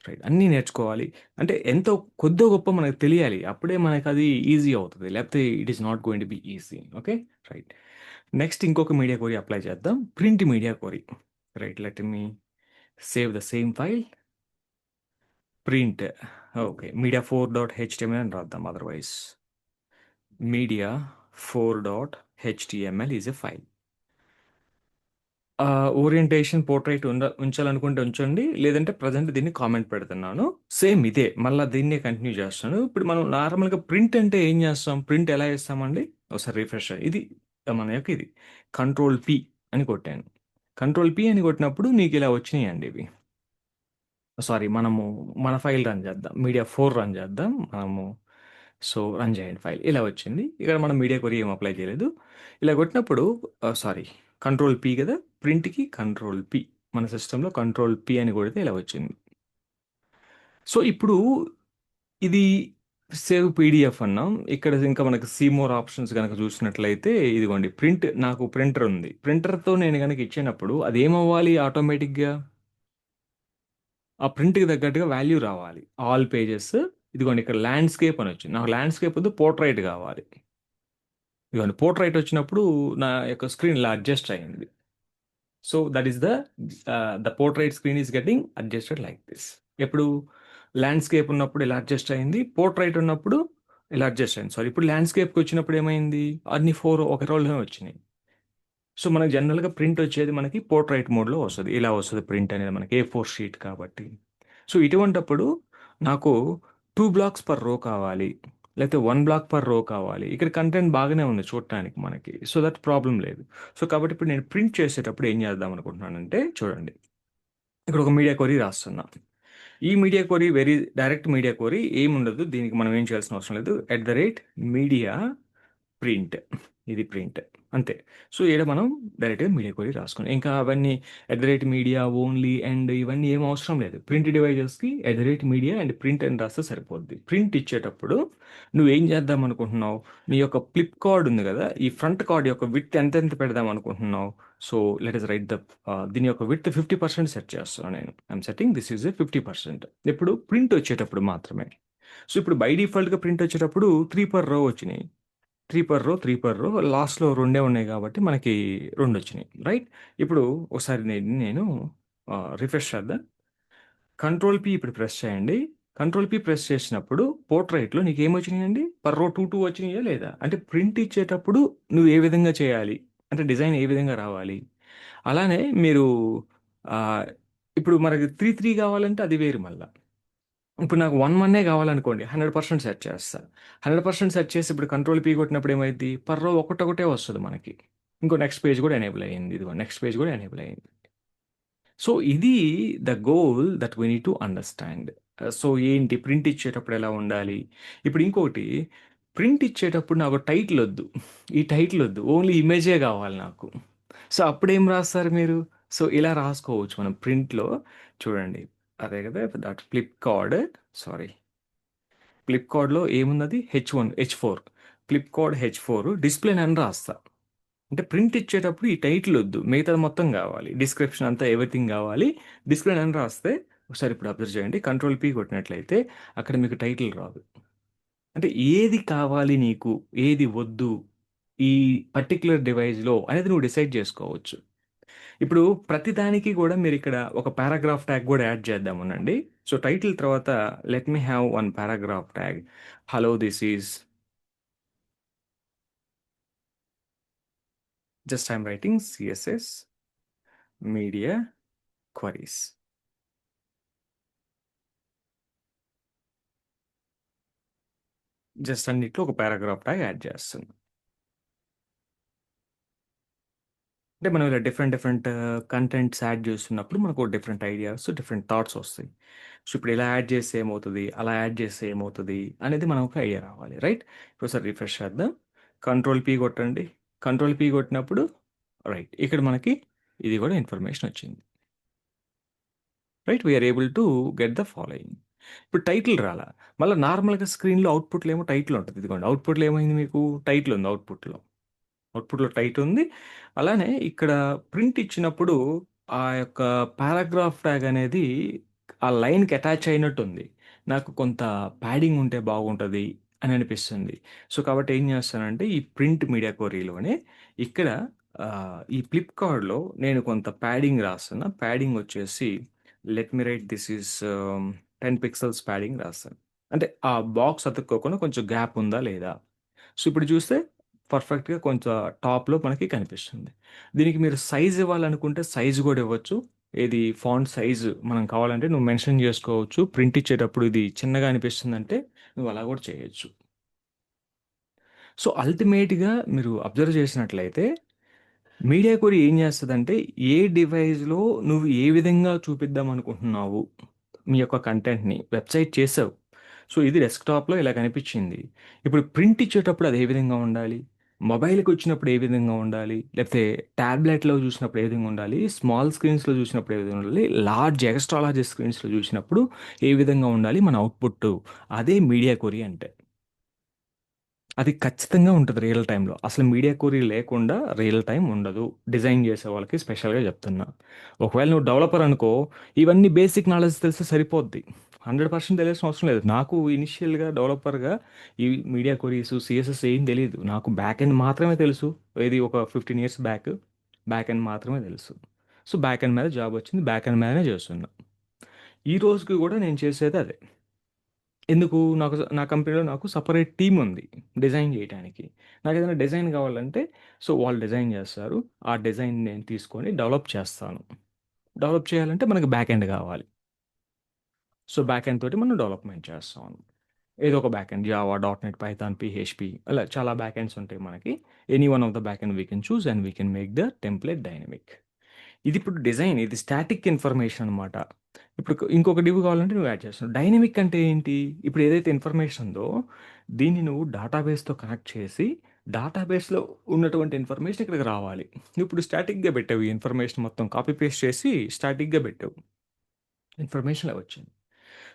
Right. అన్నీ నేర్చుకోవాలి. అంటే ఎంతో కొద్దో గొప్పో మనకు తెలియాలి. అప్పుడే మనకది ఈజీ అవుతది. లేకపోతే it is not going to be easy. Okay. Right. Next ఇంకొక మీడియా క్వెరీ అప్లై చేద్దాం. Print media query. Right. Let me save the same file. Print. Okay. media4.html అని రాద్దాం అదర్‌వైస్. media4.html is a file. Orientation portrait ఉంచాలనుకుంటే ఉంచండి. లేదంటే present దీన్ని comment పెడుతున్నాను. సేమ్ ఇదే. మళ్ళా దీన్నే కంటిన్యూ చేస్తాను. ఇప్పుడు మనం నార్మల్‌గా ప్రింట్ అంటే ఏం చేస్తాం? ప్రింట్ ఎలా చేస్తామండి? ఒకసారి రిఫ్రెష్ ఇది మన యొక్క ఇది. కంట్రోల్ పి అని కొట్టాను. కంట్రోల్ పి అని కొట్టినప్పుడు నీకు ఇలా వచ్చినాయండి ఇవి. సారీ మనము మన ఫైల్ రన్ చేద్దాం. మీడియా 4 రన్ చేద్దాం. మనము సో, రన్ చేయండి ఫైల్. ఇలా వచ్చింది. ఇక్కడ మనం మీడియా కొరీ ఏం అప్లై చేయలేదు. ఇలా కొట్టినప్పుడు సారీ కంట్రోల్ పి కదా! ప్రింట్‌కి కంట్రోల్ పి. మన సిస్టమ్‌లో కంట్రోల్ పి అని కొడితే ఇలా వచ్చింది. సో, ఇప్పుడు ఇది సేవ్ పీడీఎఫ్ అన్నాం. ఇక్కడ ఇంకా మనకు సీ మోర్ ఆప్షన్స్ గనక చూసినట్లయితే ఇదిగోండి నాకు ప్రింటర్ ఉంది. ప్రింటర్‌తో నేను గనక ఇచ్చినప్పుడు అదేమవ్వాలి ఆటోమేటిక్‌గా? ఆ ప్రింట్‌కి తగ్గట్టుగా వాల్యూ రావాలి. ఆల్ పేజెస్ ఇదిగోండి ఇక్కడ ల్యాండ్‌స్కేప్ అనొచ్చింది. నాకు ల్యాండ్‌స్కేప్ వద్దు పోర్ట్రైట్ కావాలి. ఇదిగోండి పోర్ట్రైట్ వచ్చినప్పుడు నా యొక్క స్క్రీన్ ఇలా అడ్జస్ట్ అయింది. So, that is the portrait screen is getting adjusted like this. ఎప్పుడు ల్యాండ్‌స్కేప్ ఉన్నప్పుడు ఇలా అడ్జస్ట్ అయింది. పోర్ట్రైట్ ఉన్నప్పుడు ఇలా అడ్జస్ట్ అయింది. సారీ ఇప్పుడు ల్యాండ్‌స్కేప్‌కి వచ్చినప్పుడు ఏమైంది? అన్ని 4 ఒక రోల్‌లోనే వచ్చినాయి. సో, మనకు జనరల్‌గా ప్రింట్ వచ్చేది మనకి పోర్ట్రైట్ మోడ్‌లో వస్తది. ఇలా వస్తది ప్రింట్ అనేది మనకి ఏ4 షీట్ కాబట్టి. సో, ఇటువంటప్పుడు నాకు 2 బ్లాక్స్ పర్ రో కావాలి. లేకపోతే 1 బ్లాక్ పర్ రో కావాలి. ఇక్కడ కంటెంట్ బాగానే ఉంది చూడటానికి మనకి. సో, దట్ ప్రాబ్లమ్ లేదు. సో, కాబట్టి ఇప్పుడు నేను ప్రింట్ చేసేటప్పుడు ఏం చేద్దాం అనుకుంటున్నానంటే చూడండి. ఇక్కడ ఒక మీడియా క్వెరీ రాస్తున్నా. ఈ media query direct media query ఏముండదు. దీనికి మనం ఏం చేయాల్సిన అవసరం లేదు. @Media print. ఇది ప్రింట్. అంతే. సో, ఈడ మనం డైరెక్ట్‌గా మీడియా క్వెరీ రాసుకున్నాం. ఇంకా అవన్నీ @మీడియా ఓన్లీ అండ్ ఇవన్నీ ఏమి అవసరం లేదు. ప్రింట్ డివైజెస్‌కి @మీడియా అండ్ ప్రింట్ అని రాస్తే సరిపోద్ది. ప్రింట్ ఇచ్చేటప్పుడు నువ్వేం చేద్దాం అనుకుంటున్నావు? నీ యొక్క ఫ్లిప్ కార్డ్ ఉంది కదా! ఈ ఫ్రంట్ కార్డ్ యొక్క విడ్త్ ఎంతెంత పెడదాం అనుకుంటున్నావు? సో, లెట్ అస్ రైట్ దీని యొక్క విడ్త్ 50% సెట్ చేస్తున్నా నేను. I'm setting this is a 50%. ఎప్పుడు ప్రింట్ వచ్చేటప్పుడు మాత్రమే. సో, ఇప్పుడు బై డిఫాల్ట్‌గా ప్రింట్ వచ్చేటప్పుడు 3 పర్ రో వచ్చినాయి. 3 పర్ రో లాస్ట్‌లో రెండే ఉన్నాయి కాబట్టి మనకి 2 వచ్చినాయి. రైట్? ఇప్పుడు ఒకసారి నేను రిఫ్రెష్ చేద్దాం. కంట్రోల్ పి ఇప్పుడు ప్రెస్ చేయండి. కంట్రోల్ పి ప్రెస్ చేసినప్పుడు పోర్ట్రైట్‌లో నీకేమొచ్చినాయండి? పర్ రో 2 వచ్చినాయా లేదా? అంటే ప్రింట్ ఇచ్చేటప్పుడు నువ్వు ఏ విధంగా చేయాలి? అంటే డిజైన్ ఏ విధంగా రావాలి? అలానే మీరు ఆహ్, ఇప్పుడు మనకి 3 కావాలంటే అది వేరు మళ్ళా. ఇప్పుడు నాకు 1 కావాలనుకోండి 100% సెట్ చేస్తా. 100% సెట్ చేసి ఇప్పుడు కంట్రోల్ పి కొట్టినప్పుడు ఏమైద్ది? పర్ రో ఒకటొకటే వస్తది మనకి. ఇంకో నెక్స్ట్ పేజ్ కూడా ఎనేబుల్ అయింది. ఇదిగో నెక్స్ట్ పేజ్ కూడా ఎనేబుల్ అయింది. సో, ఇది the goal that we need to understand. So, ఏంటి ప్రింట్ ఇచ్చేటప్పుడు ఎలా ఉండాలి? ఇప్పుడు ఇంకోటి ప్రింట్ ఇచ్చేటప్పుడు నాకు టైటిల్ ఒద్దు. ఈ టైటిల్ ఒద్దు. ఓన్లీ ఇమేజే కావాలి నాకు. సో, అప్పుడేం రాస్తారు మీరు? సో, ఇలా రాసుకోవచ్చు మనం ప్రింట్‌లో చూడండి. అదే కదా! సారీ ఫ్లిప్‌కార్ట్‌లో ఏమున్నది? ఫ్లిప్‌కార్ట్ హెచ్4 డిస్‌ప్లే నన్ రాస్తా. అంటే ప్రింట్ ఇచ్చేటప్పుడు ఈ టైటిల్ ఒద్దు. మిగతాది మొత్తం గావాలి. డిస్క్రిప్షన్ అంతా ఎవ్రీథింగ్ గావాలి. డిస్‌ప్లే నన్ రాస్తే ఒకసారి ఇప్పుడు అబ్జర్వ్ చేయండి. కంట్రోల్ పి కొట్టినట్లయితే అక్కడ మీకు టైటిల్ రాదు. అంటే ఏది కావాలి నీకు? ఏది వద్దు? ఈ పర్టిక్యులర్ డివైస్‌లో అనేది నువ్వు డిసైడ్ చేసుకోవచ్చు. ఇప్పుడు ప్రతి దానికి గూడా మీరిక్కడ ఒక పారాగ్రాఫ్ ట్యాగ్ గూడా యాడ్ చేద్దామునండి. సో, టైటిల్ తర్వాత let me have one paragraph tag. Hello this is just I'm writing CSS media queries. Just అన్నిట్లో ఒక పారాగ్రాఫ్ ట్యాగ్ యాడ్ చేస్తున్నా. అంటే మనం ఇలా డిఫరెంట్ కంటెంట్స్ యాడ్ చేస్తున్నప్పుడు మనకు డిఫరెంట్ ఐడియాస్, డిఫరెంట్ థాట్స్ వస్తాయి. సో, ఇప్పుడు ఇలా యాడ్ చేస్తే ఏమవుతది? అలా యాడ్ చేస్తే ఏమవుతది? అనేది మనకు ఒక ఐడియా రావాలి. రైట్? ఒకసారి రిఫ్రెష్ చేద్దాం. కంట్రోల్ పి కొట్టండి. కంట్రోల్ పి కొట్టినప్పుడు రైట్. ఇక్కడ మనకి ఇది కూడా ఇన్ఫర్మేషన్ వచ్చింది. Right? We are able to get the following. ఇప్పుడు టైటిల్ రాలా. మళ్ళా నార్మల్‌గా స్క్రీన్‌లో అవుట్‌పుట్‌లో ఏమో టైటిల్ ఉంటది. ఇదిగోండి అవుట్‌పుట్‌లో ఏమైంది మీకు? టైటిల్ ఉంది అవుట్‌పుట్‌లో. అవుట్‌పుట్‌లో టైట్ ఉంది. అలానే ఇక్కడ ప్రింట్ ఇచ్చినప్పుడు ఆ యొక్క పారాగ్రాఫ్ ట్యాగ్ అనేది ఆ లైన్‌కి అటాచ్ అయినట్టుంది. నాకు కొంత ప్యాడింగ్ ఉంటే బాగుంటది అని అనిపిస్తుంది. సో, కాబట్టి ఏం చేస్తానంటే ఈ ప్రింట్ మీడియా క్వెరీలోనే ఇక్కడ ఈ ఫ్లిప్‌కార్ట్‌లో నేను కొంత ప్యాడింగ్ రాస్తున్నా. ప్యాడింగ్ వచ్చేసి let me right this is 10 pixels padding రాస్తాను. అంటే ఆ బాక్స్ అతుక్కోకుండా కొంచెం గ్యాప్ ఉందా లేదా? సో, ఇప్పుడు చూస్తే పర్ఫెక్ట్‌గా కొంచెం టాప్‌లో మనకి కనిపిస్తుంది. దీనికి మీరు సైజ్ ఇవ్వాలనుకుంటే సైజ్ గూడా ఇవ్వచ్చు. ఏది ఫాంట్ సైజ్ మనం కావాలంటే నువ్వు మెన్షన్ జేసుకోవచ్చు. ప్రింట్ ఇచ్చేటప్పుడు ఇది చిన్నగా అనిపిస్తుందంటే నువ్వు అలా గూడా చేయొచ్చు. సో, అల్టిమేట్‌గా మీరు అబ్జర్వ్ చేసినట్లయితే మీడియా కొరి ఏం చేస్తదంటే, ఏ డివైస్‌లో నువ్వు ఏ విధంగా చూపిద్దాం అనుకుంటున్నావు, మీ యొక్క కంటెంట్‌ని వెబ్‌సైట్ చేసావు. సో, ఇది డెస్క్‌టాప్‌లో ఇలా కనిపించింది. ఇప్పుడు ప్రింట్ ఇచ్చేటప్పుడు అది ఏ విధంగా ఉండాలి? మొబైల్‌కొచ్చినప్పుడు ఏ విధంగా ఉండాలి? లేకపోతే టాబ్లెట్‌లో చూసినప్పుడు ఏ విధంగా ఉండాలి? స్మాల్ స్క్రీన్స్‌లో చూసినప్పుడు ఏ విధంగా ఉండాలి? లార్జ్, ఎక్స్ట్రా లార్జ్ స్క్రీన్స్‌లో చూసినప్పుడు ఏ విధంగా ఉండాలి మన అవుట్‌పుట్టు? అదే మీడియా కొరి అంటే. అది ఖచ్చితంగా ఉంటది రియల్ టైమ్‌లో. అసలు మీడియా క్వెరీ లేకుండా రియల్ టైమ్ ఉండదు. డిజైన్ చేసే వాళ్ళకి స్పెషల్‌గా చెప్తున్నా. ఒకవేళ నువ్వు డెవలపర్ అనుకో, ఇవన్నీ బేసిక్ నాలెడ్జ్ తెలిస్తే సరిపోద్ది. 100% తెలియాల్సిన అవసరం లేదు. నాకు ఇనిషియల్‌గా డెవలపర్‌గా ఈ మీడియా క్వెరీస్, సీఎస్ఎస్ ఏం తెలీదు. నాకు బ్యాక్ ఎండ్ మాత్రమే తెలుసు. ఏది ఒక 15 ఇయర్స్ బ్యాక్. బ్యాక్ ఎండ్ మాత్రమే తెలుసు. సో, బ్యాక్ ఎండ్ మీద జాబ్ వచ్చింది. బ్యాక్ ఎండ్ మీదనే చేస్తున్నా. ఈ రోజుకి కూడా నేను చేసేది అదే. ఎందుకు నా కంపెనీలో నాకు సెపరేట్ టీమ్ ఉంది డిజైన్ చేయటానికి. నాకేదైనా డిజైన్ కావాలంటే సో, వాళ్ళు డిజైన్ చేస్తారు. ఆ డిజైన్ నేను తీసుకొని డెవలప్ చేస్తాను. డెవలప్ చేయాలంటే మనకి బ్యాక్ ఎండ్ కావాలి. సో, బ్యాక్ ఎండ్ తోటి మనం డెవలప్‌మెంట్ చేస్తాం. ఏదో ఒక back end Java, dot net, Python, PHP అలా చాలా బ్యాక్ ఎండ్స్ ఉంటాయి మనకి. Any one of the back end we can choose and we can make the template dynamic. ఇది ఇప్పుడు డిజైన్. ఇది స్టాటిక్ ఇన్ఫర్మేషన్ అనమాట. ఇప్పుడు ఇంకొక డివ్ కావాలంటే నువ్వు యాడ్ చేస్తున్నావు. డైనమిక్ అంటే ఏంటి? ఇప్పుడు ఏదైతే ఇన్ఫర్మేషన్ ఉందో, దీన్ని నువ్వు డేటాబేస్‌తో కనెక్ట్ చేసి, డేటాబేస్‌లో ఉన్నటువంటి ఇన్ఫర్మేషన్ ఇక్కడికి రావాలి. ఇప్పుడు స్టాటిక్‌గా పెట్టావు ఈ ఇన్ఫర్మేషన్ మొత్తం కాపీ పేస్ట్ చేసి స్టాటిక్‌గా పెట్టావు. ఇన్ఫర్మేషన్ ఇలా వచ్చింది.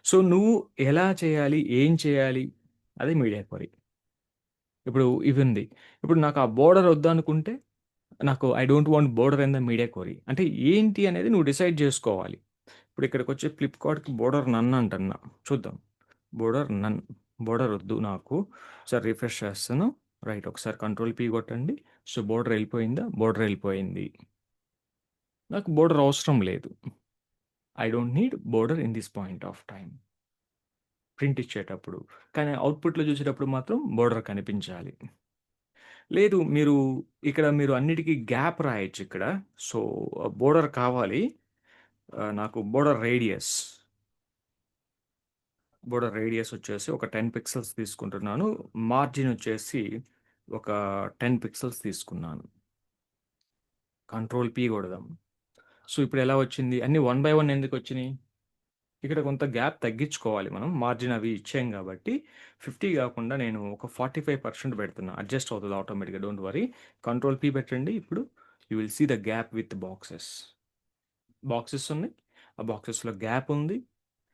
సో, నువ్వు ఎలా చేయాలి? ఏం చేయాలి? అది మీడియా క్వెరీ. ఇప్పుడు ఇవుంది. ఇప్పుడు నాకు ఆ బోర్డర్ వద్దనుకుంటే నాకు I don't want border in the media query. అంటే ఏంటి అనేది నువ్వు డిసైడ్ జేసుకోవాలి. ఇప్పుడు ఇక్కడికొచ్చి ఫ్లిప్‌కార్ట్‌కి బోర్డర్ నన్ అంటన్నా. చూద్దాం. బోర్డర్ నన్. బోర్డర్ ఒద్దు నాకు. ఒకసారి రిఫ్రెష్ చేస్తాను. రైట్ ఒకసారి కంట్రోల్ పీ కొట్టండి. సో, బోర్డర్ ఎళ్ళిపోయిందా? బోర్డర్ ఎళ్ళిపోయింది. నాకు బోర్డర్ అవసరం లేదు. I don't need border in this point of time. Print ఇచ్చేటప్పుడు. కానీ అవుట్‌పుట్‌లో చూసేటప్పుడు మాత్రం బోర్డర్ కనిపించాలి. లేదు. మీరు అన్నిటికి గ్యాప్ రాయొచ్చిక్కడ. సో, బోర్డర్ కావాలి. నాకు బోర్డర్ రేడియస్ వచ్చేసి ఒక 10 పిక్సెల్స్ తీసుకుంటున్నాను. మార్జిన్ వచ్చేసి ఒక 10 పిక్సెల్స్ తీసుకున్నాను. కంట్రోల్ పీ కొడదాం. సో, ఇప్పుడు ఎలా వచ్చింది? అన్నీ వన్ బై వన్ ఎందుకొచ్చినియి? ఇక్కడ కొంత గ్యాప్ తగ్గించుకోవాలి మనం. మార్జిన్ అవి ఇచ్చాం కాబట్టి 50 కాకుండా నేను ఒక 45% పెడుతున్నా. అడ్జస్ట్ అవుతది ఆటోమేటిక్‌గా డోంట్ వర్రీ. కంట్రోల్ పీ పెట్టండి. ఇప్పుడు you will see the gap with boxes. Boxes ఉన్నాయి. ఆ బాక్సెస్‌లో గ్యాప్ ఉంది.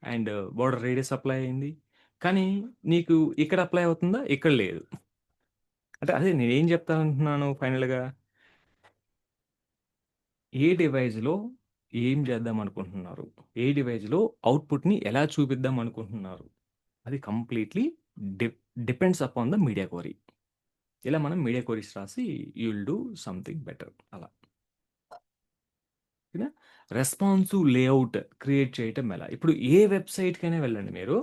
అండ్ బోర్డర్ రేడియస్ అప్లై అయింది. కానీ నీకు ఇక్కడ అప్లై అవుతుందా? ఇక్కడ లేదు. అంటే అదే నేనేం చెప్తానంటున్నాను ఫైనల్‌గా ఏ డివైస్‌లో ఏం చేద్దాం అనుకుంటున్నారు? ఏ డివైస్‌లో అవుట్‌పుట్‌ని ఎలా చూపిద్దాం అనుకుంటున్నారు? అది completely de depends upon the media query. ఇలా మనం మీడియా క్వెరీస్ రాసి you will do something better అలా. ఓకేనా? రెస్పాన్సివ్ లేఔట్ క్రియేట్ చేయటం ఎలా? ఇప్పుడు ఏ వెబ్‌సైట్‌కైనా వెళ్ళండి మీరు.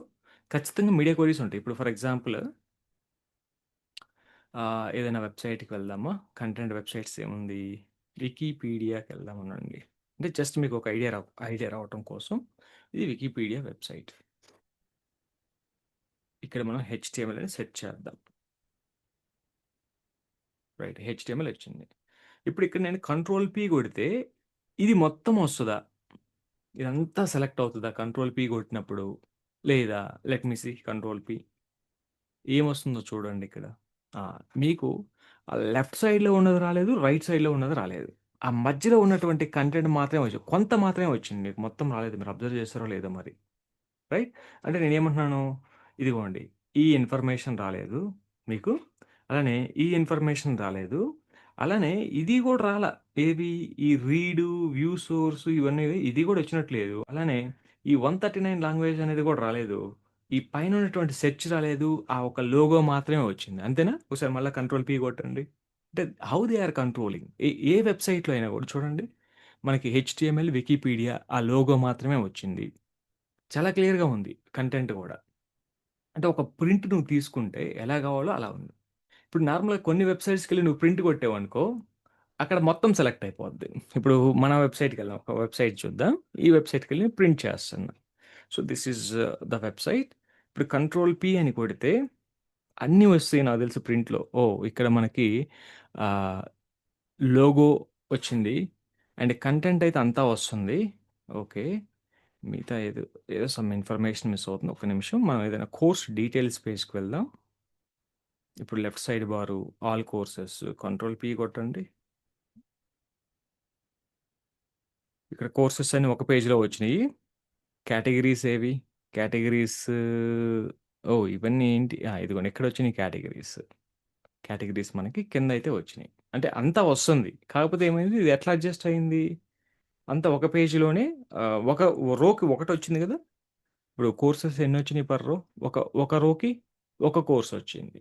ఖచ్చితంగా మీడియా క్వెరీస్ ఉంటాయి. ఇప్పుడు ఫర్ ఎగ్జాంపుల్ ఏదైనా వెబ్‌సైట్‌కి వెళ్దామా? కంటెంట్ వెబ్‌సైట్స్ ఏముంది? వికీపీడియాకెళ్దాం అనండి. అంటే జస్ట్ మీకు ఒక ఐడియా రావటం కోసం ఇది వికీపీడియా వెబ్‌సైట్. ఇక్కడ మనం హెచ్‌టీఎంఎల్ అని సెట్ చేద్దాం. రైట్. హెచ్‌టీఎంఎల్ వచ్చింది. ఇప్పుడు ఇక్కడ నేను కంట్రోల్ పీ కొడితే ఇది మొత్తం వస్తదా? ఇదంతా సెలెక్ట్ అవుతదా కంట్రోల్ పీ కొట్టినప్పుడు? లేదా let me see control P ఏమొస్తుందో చూడండి ఇక్కడ. ఆ! మీకు లెఫ్ట్ సైడ్‌లో ఉన్నది రాలేదు. రైట్ సైడ్‌లో ఉన్నది రాలేదు. ఆ మధ్యలో ఉన్నటువంటి కంటెంట్ మాత్రమే కొంత మాత్రమే వచ్చింది. మీకు మొత్తం రాలేదు. మీరు అబ్జర్వ్ చేసారో లేదో మరి. రైట్? అంటే నేనేమంటున్నాను, ఇదిగోండి ఈ ఇన్ఫర్మేషన్ రాలేదు మీకు. అలానే ఈ ఇన్ఫర్మేషన్ రాలేదు. అలానే ఇది గూడా రాలా. ఏది ఈ రీడు, వ్యూ సోర్స్ ఇవన్నీ ఇది గూడా వచ్చినట్లేదు. అలానే ఈ 139 లాంగ్వేజ్ అనేది గూడా రాలేదు. ఈ పైనున్నటువంటి సెర్చ్ రాలేదు. ఆ ఒక లోగో మాత్రమే వచ్చింది. అంతేనా? ఒకసారి మళ్ళా కంట్రోల్ పీ కొట్టండి. అంటే హౌ దే ఆర్ కంట్రోలింగ్. ఏ వెబ్‌సైట్‌లో అయినా గూడా చూడండి. మనకి హెచ్‌టీఎంఎల్, వికీపీడియా ఆ లోగో మాత్రమే వచ్చింది. చాలా క్లియర్‌గా ఉంది కంటెంట్ గూడా. అంటే ఒక ప్రింట్ నువ్వు తీసుకుంటే ఎలా గావాలో అలా ఉంది. ఇప్పుడు నార్మల్‌గా కొన్ని వెబ్‌సైట్స్‌కెళ్ళి నువ్వు ప్రింట్ కొట్టావనుకో, అక్కడ మొత్తం సెలెక్ట్ అయిపోద్ది. ఇప్పుడు మన వెబ్‌సైట్‌కెళ్దాం. ఒక వెబ్‌సైట్ చూద్దాం. ఈ వెబ్‌సైట్‌కెళ్ళి ప్రింట్ చేస్తున్నా. So, this is the website. ఇప్పుడు కంట్రోల్ పీ అని కొడితే అన్నీ వస్తాయి నాకు తెలిసి ప్రింట్‌లో. ఓహ్! ఇక్కడ మనకి ఆహ్, లోగో వచ్చింది. అండ్ కంటెంట్ అయితే అంతా వస్తుంది. ఓకే. మిగతా ఏదో సమ్ ఇన్ఫర్మేషన్ మిస్ అవుతుంది. ఒక్క నిమిషం. మనం ఏదైనా కోర్స్ డీటెయిల్స్ పేజ్‌కి వెళ్దాం. ఇప్పుడు లెఫ్ట్ సైడ్ బారు ఆల్ కోర్సెస్ కంట్రోల్ పీ కొట్టండి. ఇక్కడ కోర్సెస్ అన్నీ ఒక పేజ్‌లో వచ్చినియి. కేటగరీస్ ఏవి? కేటగరీస్ ఓహ్! ఇవన్నీ ఏంటి? ఇదిగోండి ఇక్కడొచ్చినియి కేటగరీస్. కేటగరీస్ మనకి కిందయితే వచ్చినియి. అంటే అంతా వస్తుంది. కాకపోతే ఏమైంది ఇది ఎట్లా అడ్జస్ట్ అయింది? అంతా ఒక పేజ్‌లోనే ఒక రోకి ఒకటొచ్చింది గదా! ఇప్పుడు కోర్సెస్ ఎన్నొచ్చినియి పర్ రో? ఒక రోకి ఒక కోర్సొచ్చింది.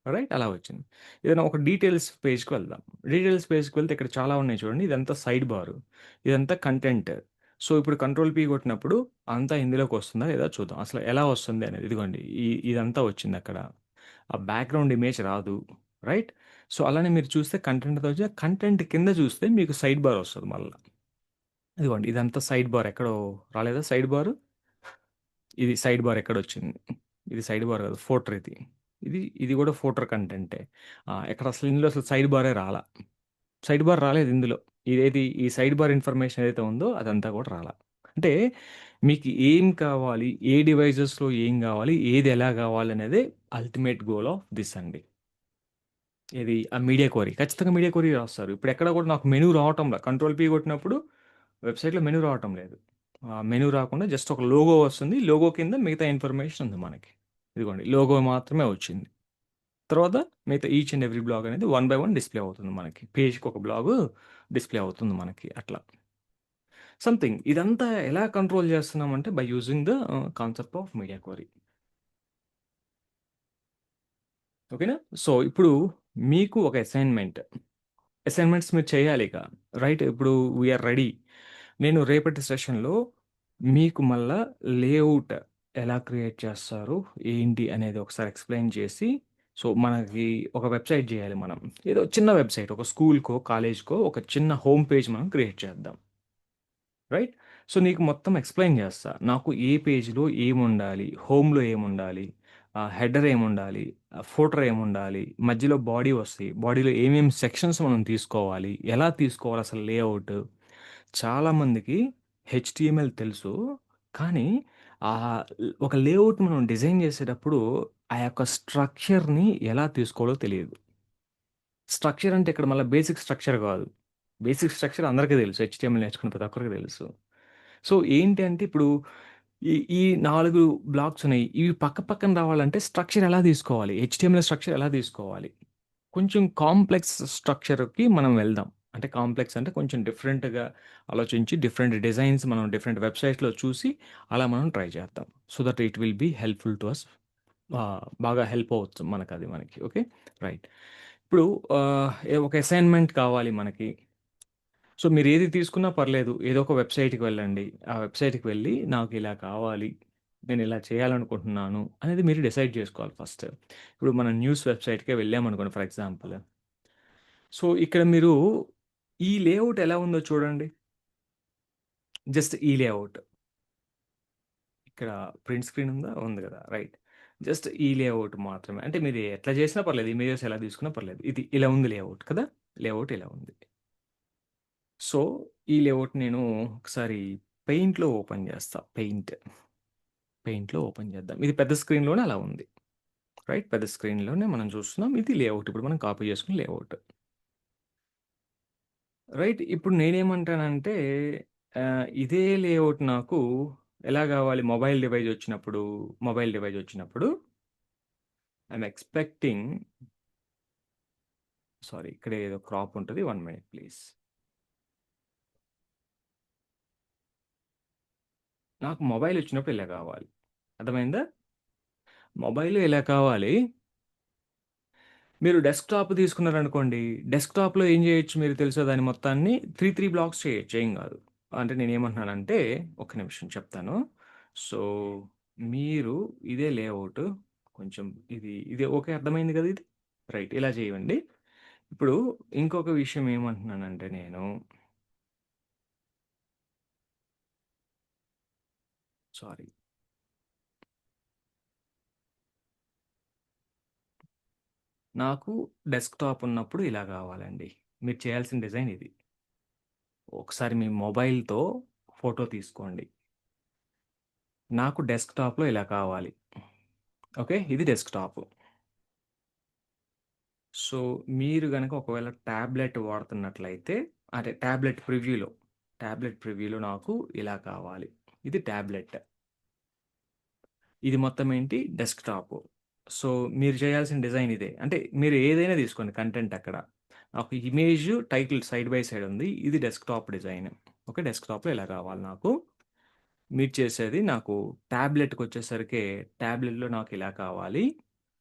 రైట్? అలా వచ్చింది. ఏదైనా ఒక డీటెయిల్స్ పేజ్‌కి వెళ్దాం. డీటెయిల్స్ పేజ్‌కి వెళ్తే ఇక్కడ చాలా ఉన్నాయి చూడండి. ఇదంతా సైడ్ బారు. ఇదంతా కంటెంట్. సో, ఇప్పుడు కంట్రోల్ పీ కొట్టినప్పుడు అంతా ఇందులోకి వస్తుందా లేదా చూద్దాం. అసలు ఎలా వస్తుంది అనేది. ఇదిగోండి ఇదంతా వచ్చిందక్కడ. ఆ బ్యాక్‌గ్రౌండ్ ఇమేజ్ రాదు. రైట్? సో, అలానే మీరు చూస్తే కంటెంట్‌తో వచ్చి కంటెంట్ కింద చూస్తే మీకు సైడ్ బార్ వస్తది మళ్ళా. ఇదిగోండి ఇదంతా సైడ్ బార్ ఎక్కడో రాలేదా సైడ్ బారు? ఇది సైడ్ బార్ ఎక్కడొచ్చింది. ఇది సైడ్ బార్ కాదు. ఫోటర్ ఇది. ఇది కూడా ఫోటర్ కంటెంటే. ఇక్కడ అసలు ఇందులో అసలు సైడ్ బారే రాలా. సైడ్ బార్ రాలేదు ఇందులో. ఈ సైడ్ బార్ ఇన్ఫర్మేషన్ ఏదైతే ఉందో అదంతా కూడా రాలా. అంటే మీకు ఏం కావాలి? ఏ డివైజెస్‌లో ఏం కావాలి? ఏది ఎలా కావాలనేదే అల్టిమేట్ గోల్ ఆఫ్ థిస్ అండి. ఏది ఆ మీడియా క్వెరీ. ఖచ్చితంగా మీడియా క్వెరీ రాస్తారు. ఇప్పుడు ఎక్కడ కూడా నాకు మెనూ రావటంలా. కంట్రోల్ పీ కొట్టినప్పుడు వెబ్‌సైట్‌లో మెనూ రావటం లేదు. మెనూ రాకుండా జస్ట్ ఒక లోగో వస్తుంది. లోగో కింద మిగతా ఇన్ఫర్మేషన్ ఉంది మనకి. ఇదిగోండి లోగో మాత్రమే వచ్చింది. తర్వాత మిగతా ఈచ్ అండ్ ఎవ్రీ బ్లాగ్ అనేది వన్ బై వన్ డిస్‌ప్లే అవుతుంది మనకి. పేజ్‌కి ఒక బ్లాగు డిస్‌ప్లే అవుతుంది మనకి అట్లా. సంథింగ్ ఇదంతా ఎలా కంట్రోల్ చేస్తున్నామంటే by using the concept of media query. ఓకేనా? సో, ఇప్పుడు మీకు ఒక అసైన్‌మెంట్. అసైన్‌మెంట్స్ మీరు చేయాలిక. రైట్? ఇప్పుడు వి ఆర్ రెడీ. నేను రేపటి సెషన్‌లో మీకు మళ్ళా లేఔట్ ఎలా క్రియేట్ చేస్తారు? ఏంటి? అనేది ఒకసారి ఎక్స్‌ప్లెయిన్ చేసి, సో, మనకి ఒక వెబ్‌సైట్ జేయాలి మనం. ఏదో చిన్న వెబ్‌సైట్ ఒక స్కూల్‌కో, కాలేజ్‌కో ఒక చిన్న హోమ్ పేజ్ మనం క్రియేట్ చేద్దాం. రైట్? సో, నీకు మొత్తం ఎక్స్‌ప్లెయిన్ చేస్తా. నాకు ఏ పేజ్‌లో ఏముండాలి? హోమ్‌లో ఏముండాలి? హెడర్ ఏముండాలి? ఫూటర్ ఏముండాలి? మధ్యలో బాడీ వస్తాయి. బాడీలో ఏమేమి సెక్షన్స్ మనం తీసుకోవాలి? ఎలా తీసుకోవాలి అసలు లేఔట్? చాలామందికి హెచ్‌టీఎంఎల్ తెలుసు. కానీ ఒక లేఔట్ మనం డిజైన్ చేసేటప్పుడు ఆ యొక్క స్ట్రక్చర్‌ని ఎలా తీసుకోవాలో తెలీదు. స్ట్రక్చర్ అంటే ఇక్కడ మళ్ళా బేసిక్ స్ట్రక్చర్ గాదు. బేసిక్ స్ట్రక్చర్ అందరికీ తెలుసు. హెచ్‌టీఎంఎల్ నేర్చుకున్న ప్రతి ఒక్కరికి తెలుసు. సో, ఏంటి అంటే ఇప్పుడు ఈ 4 బ్లాక్స్ ఉన్నాయి. ఇవి పక్క పక్కన రావాలంటే స్ట్రక్చర్ ఎలా తీసుకోవాలి? హెచ్‌టీఎంఎల్ స్ట్రక్చర్ ఎలా తీసుకోవాలి? కొంచెం కాంప్లెక్స్ స్ట్రక్చర్‌కి మనం వెళ్దాం. అంటే కాంప్లెక్స్ అంటే కొంచెం డిఫరెంట్‌గా ఆలోచించి డిఫరెంట్ డిజైన్స్ మనం డిఫరెంట్ వెబ్‌సైట్స్‌లో చూసి అలా మనం ట్రై చేద్దాం. So that it will be helpful to us. బాగా హెల్ప్ అవ్వచ్చు మనకది మనకి. ఓకే. రైట్. ఇప్పుడు ఒక అసైన్‌మెంట్ కావాలి మనకి. సో, మీరేది తీసుకున్నా పర్లేదు. ఏదో ఒక వెబ్‌సైట్‌కి వెళ్ళండి. ఆ వెబ్‌సైట్‌కి వెళ్ళి నాకిలా కావాలి. నేనిలా చేయాలనుకుంటున్నాను అనేది మీరు డిసైడ్ జేసుకోవాలి ఫస్ట్. ఇప్పుడు మనం న్యూస్ వెబ్‌సైట్‌కే వెళ్ళామనుకోండి ఫర్ ఎగ్జాంపుల్. సో, ఇక్కడ మీరు ఈ లేఔట్ ఎలా ఉందో చూడండి. జస్ట్ ఈ లేఔట్. ఇక్కడ ప్రింట్ స్క్రీన్ ఉందా? ఉంది గదా! రైట్. జస్ట్ ఈ లేఔట్ మాత్రమే. అంటే మీరు ఎట్లా చేసినా పర్లేదు. ఇమేజెస్ ఎలా తీసుకున్నా పర్లేదు. ఇది ఇలా ఉంది లేఔట్ కదా! లేఔట్ ఇలా ఉంది. సో, ఈ లేఔట్ నేను ఒకసారి పెయింట్‌లో ఓపెన్ చేస్తా. పెయింట్‌లో ఓపెన్ చేద్దాం. ఇది పెద్ద స్క్రీన్‌లోనే అలా ఉంది. రైట్. పెద్ద స్క్రీన్‌లోనే మనం చూస్తున్నాం. ఇది లేఔట్. ఇప్పుడు మనం కాపీ చేసుకున్న లేఔట్. రైట్. ఇప్పుడు నేనేమంటానంటే ఇదే లేఔట్ నాకు ఎలా కావాలి? మొబైల్ డివైస్ వచ్చినప్పుడు ఐఎమ్ ఎక్స్పెక్టింగ్, సారీ ఇక్కడ ఏదో క్రాప్ ఉంటుంది, 1 మినిట్ ప్లీజ్. నాకు మొబైల్ వచ్చినప్పుడు ఇలా కావాలి. అర్థమైందా? మొబైల్ ఇలా కావాలి. మీరు డెస్క్‌టాప్ తీసుకున్నారనుకోండి, డెస్క్‌టాప్‌లో ఏం చేయొచ్చు మీరు తెలుసా దాని మొత్తాన్ని? 3 బ్లాక్స్ చేయొచ్చు. ఏం గాదు. అంటే నేనేమంటున్నానంటే, ఒక్క నిమిషం చెప్తాను. సో, మీరు ఇదే లేఅవుట్ కొంచెం ఇది ఓకే, అర్థమైంది గదా ఇది? రైట్. ఇలా చేయండి. ఇప్పుడు ఇంకొక విషయం ఏమంటున్నానంటే నేను, సారీ. నాకు డెస్క్‌టాప్ ఉన్నప్పుడు ఇలా గావాలండి. మీరు చేయాల్సిన డిజైన్ ఇది. ఒకసారి మీ మొబైల్‌తో ఫోటో తీసుకోండి. నాకు డెస్క్‌టాప్‌లో ఇలా కావాలి. ఓకే. ఇది డెస్క్‌టాప్. సో, మీరు గనక ఒకవేళ టాబ్లెట్ వాడుతున్నట్లయితే, అంటే టాబ్లెట్ ప్రివ్యూలో నాకు ఇలా కావాలి. ఇది టాబ్లెట్. ఇది మొత్తం ఏంటి? డెస్క్‌టాప్. సో, మీరు చేయాల్సిన డిజైన్ ఇదే. అంటే మీరు ఏదైనా తీసుకోండి కంటెంట్ అక్కడ. ఒక image, title side by side ఉంది. ఇది డెస్క్‌టాప్ డిజైన్. ఓకే. డెస్క్‌టాప్‌లో ఇలా కావాలి నాకు. మీరు చేసేది నాకు టాబ్లెట్‌కొచ్చేసరికి టాబ్లెట్‌లో నాకు ఇలా కావాలి.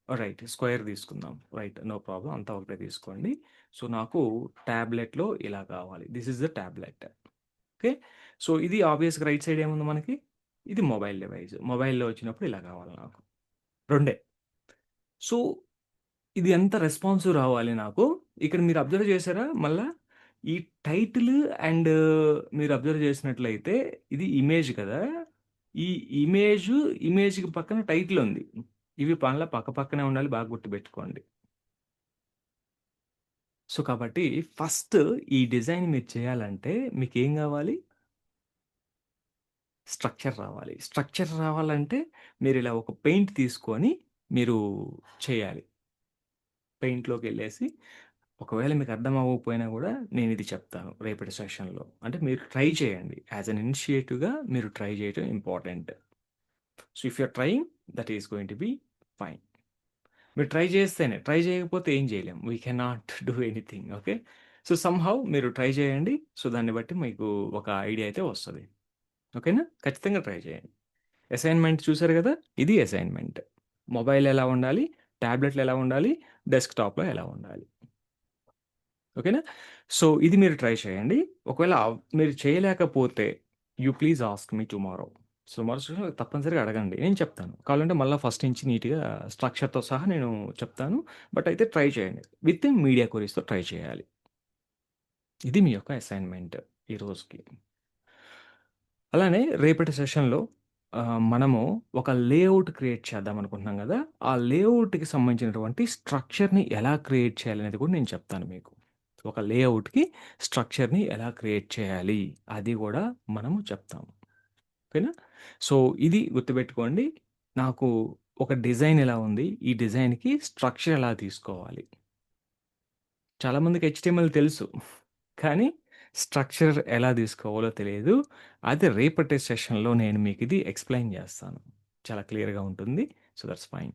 రైట్. స్క్వేర్ తీసుకుందాం. రైట్. No problem. అంతా ఒకటే తీసుకోండి. సో, నాకు టాబ్లెట్‌లో ఇలా కావాలి. This is the tablet. Okay. So, ఇది ఆబ్వియస్‌గా రైట్ సైడ్ ఏముంది మనకి? ఇది మొబైల్ డివైస్. మొబైల్‌లో వచ్చినప్పుడు ఇలా కావాలి నాకు. రెండే. సో, ఇది ఎంత రెస్పాన్సివ్ రావాలి నాకు. ఇక్కడ మీరు అబ్జర్వ్ చేశారా మళ్ళా? ఈ టైటిల్ అండ్ మీరు అబ్జర్వ్ చేసినట్లయితే ఇది ఇమేజ్ కదా! ఈ ఇమేజు, ఇమేజ్‌కి పక్కన టైటిల్ ఉంది. ఇవి మళ్ళా పక్కపక్కనే ఉండాలి, బాగా గుర్తుపెట్టుకోండి. సో, కాబట్టి ఫస్ట్ ఈ డిజైన్ మీరు చేయాలంటే మీకేం గావాలి? స్ట్రక్చర్ రావాలి. స్ట్రక్చర్ రావాలంటే మీరిలా ఒక పెయింట్ తీసుకొని మీరు చేయాలి. పెయింట్‌లోకెళ్ళేసి ఒకవేళ మీకు అర్థం అవ్వకపోయినా గూడా నేనిది చెప్తాను రేపటి సెషన్‌లో. అంటే మీరు ట్రై చేయండి. యాస్ ఎన్ ఇనిషియేటివ్‌గా మీరు ట్రై చేయటం important. So, if you are trying that is going to be fine. మీరు ట్రై చేస్తేనే. ట్రై చేయకపోతే ఏం చేయలేం. We cannot do anything. Okay. So, somehow మీరు ట్రై చేయండి. సో, దాన్ని బట్టి మీకు ఒక ఐడియా అయితే వస్తది. ఓకేనా? ఖచ్చితంగా ట్రై చేయండి. అసైన్‌మెంట్ చూసారు గదా! ఇది అసైన్‌మెంట్. మొబైల్ ఎలా ఉండాలి? టాబ్లెట్‌లో ఎలా ఉండాలి? డెస్క్‌టాప్‌లో ఎలా ఉండాలి? ఓకేనా? సో, ఇది మీరు ట్రై చేయండి. ఒకవేళ మీరు చేయలేకపోతే please ask me tomorrow. So, తప్పనిసరిగా అడగండి. నేను చెప్తాను. కావాలంటే మళ్ళా ఫస్ట్ నుంచి నీట్‌గా స్ట్రక్చర్‌తో సహా నేను చెప్తాను. బట్ అయితే ట్రై చేయండి. విత్ మీడియా క్వెరీస్‌తో ట్రై చేయాలి. ఇది మీ యొక్క అసైన్‌మెంట్ ఈ రోజుకి. అలానే రేపటి సెషన్‌లో మనము ఒక లేఅవుట్ క్రియేట్ చేద్దాం అనుకుంటున్నాం గదా! ఆ లేఅవుట్‌కి సంబంధించినటువంటి స్ట్రక్చర్‌ని ఎలా క్రియేట్ చేయాలనేది కూడా నేను చెప్తాను మీకు. ఒక లేఅవుట్‌కి స్ట్రక్చర్‌ని ఎలా క్రియేట్ చేయాలి అది గూడా మనము చెప్తాము. ఓకేనా? సో, ఇది గుర్తుపెట్టుకోండి. నాకు ఒక డిజైన్ ఎలా ఉంది? ఈ డిజైన్‌కి స్ట్రక్చర్ ఎలా తీసుకోవాలి? చాలామందికి హెచ్‌టీఎంఎల్ తెలుసు. కానీ స్ట్రక్చర్ ఎలా తీసుకోవాలో తెలియదు. అది రేపటి సెషన్‌లో నేను మీకిది ఎక్స్‌ప్లెయిన్ జేస్తాను. చాలా క్లియర్‌గా ఉంటుంది. So, that's fine.